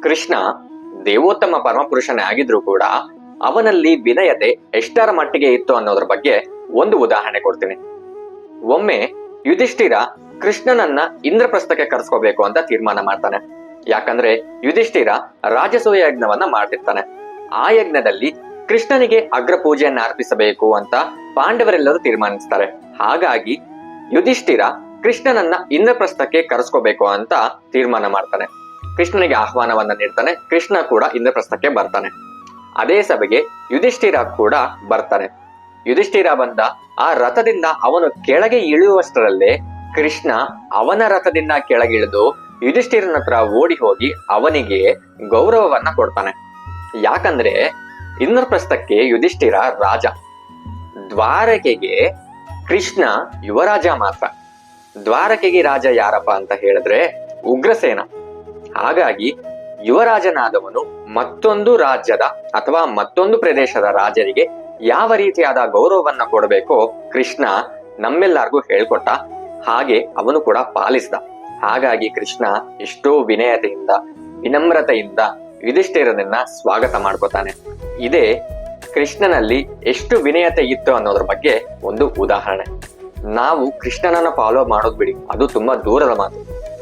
ಕೃಷ್ಣ ದೇವೋತ್ತಮ ಪರಮಪುರುಷನೇ ಆಗಿದ್ರು ಕೂಡ ಅವನಲ್ಲಿ ವಿನಯತೆ ಎಷ್ಟರ ಮಟ್ಟಿಗೆ ಇತ್ತು ಅನ್ನೋದ್ರ ಬಗ್ಗೆ ಒಂದು ಉದಾಹರಣೆ ಕೊಡ್ತೀನಿ. ಒಮ್ಮೆ ಯುಧಿಷ್ಠಿರ ಕೃಷ್ಣನನ್ನ ಇಂದ್ರಪ್ರಸ್ಥಕ್ಕೆ ಕರ್ಸ್ಕೋಬೇಕು ಅಂತ ತೀರ್ಮಾನ ಮಾಡ್ತಾನೆ. ಯಾಕಂದ್ರೆ ಯುಧಿಷ್ಠಿರ ರಾಜಸೂಯ ಯಜ್ಞವನ್ನ ಮಾಡ್ತಿರ್ತಾನೆ. ಆ ಯಜ್ಞದಲ್ಲಿ ಕೃಷ್ಣನಿಗೆ ಅಗ್ರ ಪೂಜೆಯನ್ನ ಅರ್ಪಿಸಬೇಕು ಅಂತ ಪಾಂಡವರೆಲ್ಲರೂ ತೀರ್ಮಾನಿಸ್ತಾರೆ. ಹಾಗಾಗಿ ಯುಧಿಷ್ಠಿರ ಕೃಷ್ಣನನ್ನ ಇಂದ್ರಪ್ರಸ್ಥಕ್ಕೆ ಕರೆಸ್ಕೋಬೇಕು ಅಂತ ತೀರ್ಮಾನ ಮಾಡ್ತಾನೆ. ಕೃಷ್ಣನಿಗೆ ಆಹ್ವಾನವನ್ನ ನೀಡ್ತಾನೆ. ಕೃಷ್ಣ ಕೂಡ ಇಂದ್ರಪ್ರಸ್ಥಕ್ಕೆ ಬರ್ತಾನೆ. ಅದೇ ಸಭೆಗೆ ಯುಧಿಷ್ಠಿರ ಕೂಡ ಬರ್ತಾನೆ. ಯುಧಿಷ್ಠಿರ ಬಂದ ಆ ರಥದಿಂದ ಅವನು ಕೆಳಗೆ ಇಳಿಯುವಷ್ಟರಲ್ಲೇ ಕೃಷ್ಣ ಅವನ ರಥದಿಂದ ಕೆಳಗಿಳಿದು ಯುಧಿಷ್ಠಿರನ ಹತ್ರ ಓಡಿ ಹೋಗಿ ಅವನಿಗೆ ಗೌರವವನ್ನ ಕೊಡ್ತಾನೆ. ಯಾಕಂದ್ರೆ ಇಂದ್ರಪ್ರಸ್ಥಕ್ಕೆ ಯುಧಿಷ್ಠಿರ ರಾಜ, ದ್ವಾರಕೆಗೆ ಕೃಷ್ಣ ಯುವರಾಜ ಮಾತ್ರ. ದ್ವಾರಕೆಗೆ ರಾಜ ಯಾರಪ್ಪ ಅಂತ ಹೇಳಿದ್ರೆ ಉಗ್ರಸೇನ. ಹಾಗಾಗಿ ಯುವರಾಜನಾದವನು ಮತ್ತೊಂದು ರಾಜ್ಯದ ಅಥವಾ ಮತ್ತೊಂದು ಪ್ರದೇಶದ ರಾಜರಿಗೆ ಯಾವ ರೀತಿಯಾದ ಗೌರವವನ್ನ ಕೊಡಬೇಕೋ ಕೃಷ್ಣ ನಮ್ಮೆಲ್ಲರಿಗೂ ಹೇಳ್ಕೊಟ್ಟ. ಹಾಗೆ ಅವನು ಕೂಡ ಪಾಲಿಸಿದ. ಹಾಗಾಗಿ ಕೃಷ್ಣ ಎಷ್ಟೋ ವಿನಯತೆಯಿಂದ ವಿನಮ್ರತೆಯಿಂದ ಯುಧಿಷ್ಠಿರನನ್ನ ಸ್ವಾಗತ ಮಾಡ್ಕೋತಾನೆ. ಇದೇ ಕೃಷ್ಣನಲ್ಲಿ ಎಷ್ಟು ವಿನಯತೆ ಇತ್ತು ಅನ್ನೋದ್ರ ಬಗ್ಗೆ ಒಂದು ಉದಾಹರಣೆ. ನಾವು ಕೃಷ್ಣನನ್ನ ಫಾಲೋ ಮಾಡೋದ್ ಬಿಡಿ, ಅದು ತುಂಬಾ ದೂರದ ಮಾತು.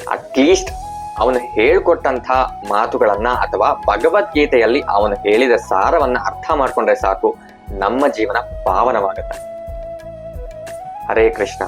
ಅಟ್ಲೀಸ್ಟ್ ಅವನು ಹೇಳ್ಕೊಟ್ಟಂತ ಮಾತುಗಳನ್ನ ಅಥವಾ ಭಗವದ್ಗೀತೆಯಲ್ಲಿ ಅವನು ಹೇಳಿದ ಸಾರವನ್ನ ಅರ್ಥ ಮಾಡ್ಕೊಂಡ್ರೆ ಸಾಕು, ನಮ್ಮ ಜೀವನ ಪಾವನವಾಗುತ್ತೆ. ಹರೇ ಕೃಷ್ಣ.